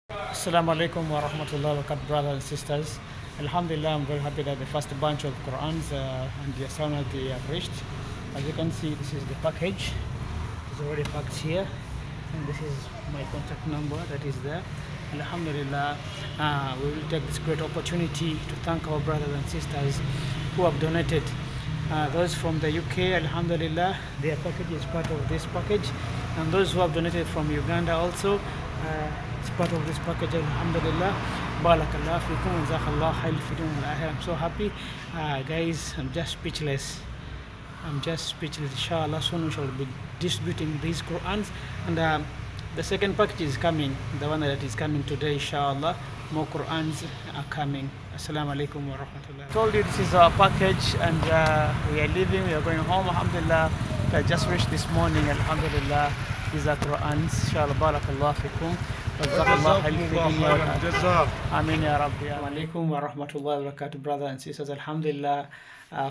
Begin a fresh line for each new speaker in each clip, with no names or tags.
Assalamu alaikum wa rahmatullahi wa barakatuh, brothers and sisters. Alhamdulillah, I'm very happy that the first bunch of Qurans and the Asana they have reached. As you can see, this is the package. It's already packed here. And this is my contact number that is there. Alhamdulillah, we will take this great opportunity to thank our brothers and sisters who have donated. Those from the UK, Alhamdulillah, their package is part of this package. And those who have donated from Uganda also, it's part of this package. Alhamdulillah, barakallah fikum, jazakallah khair fi dunya wal akhirah. I'm so happy, guys. I'm just speechless. Inshallah, soon we shall be distributing these Qurans, and the second package is coming, the one that is coming today, inshallah. More Qurans are coming. Assalamu alaikum wa rahmatullah. I told you this is our package, and we are leaving, we are going home. Alhamdulillah, I just reached this morning. Alhamdulillah, these are Qurans. Inshallah, barakallah fikum. Amin ya Rabbi. Alaikum wa rahmatullahi wa barakatuh, brothers and sisters. Alhamdulillah,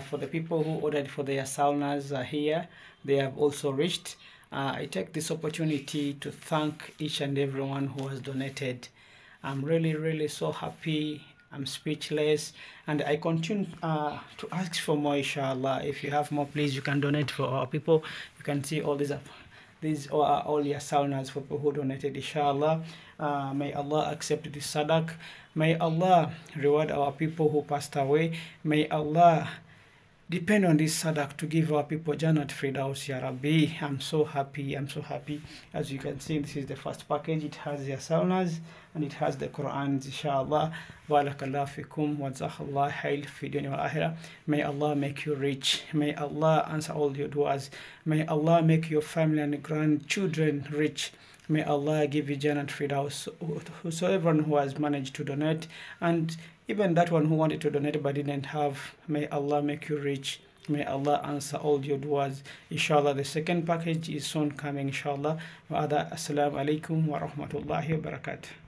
for the people who ordered for their saunas here, they have also reached. I take this opportunity to thank each and everyone who has donated. I'm really so happy. I'm speechless, and I continue to ask for more, inshallah. If you have more, please, you can donate for our people. You can see all these up. These are all your saunas for people who donated, inshallah. May Allah accept this sadaq. May Allah reward our people who passed away. May Allah depend on this sadaq to give our people Jannat Firdaus, Ya Rabbi. I'm so happy. As you can see, this is the first package. It has the saunas and it has the Quran, inshallah. Barakallah fikum wa jazakallah khair fi dunya wal akhirah. May Allah make you rich. May Allah answer all your du'as. May Allah make your family and grandchildren rich. May Allah give you Jannat Firdaus. Whosoever who has managed to donate, and even that one who wanted to donate but didn't have, may Allah make you rich. May Allah answer all your du'as. Inshallah, the second package is soon coming, inshallah. Assalamu alaikum wa rahmatullahi wa barakatuh.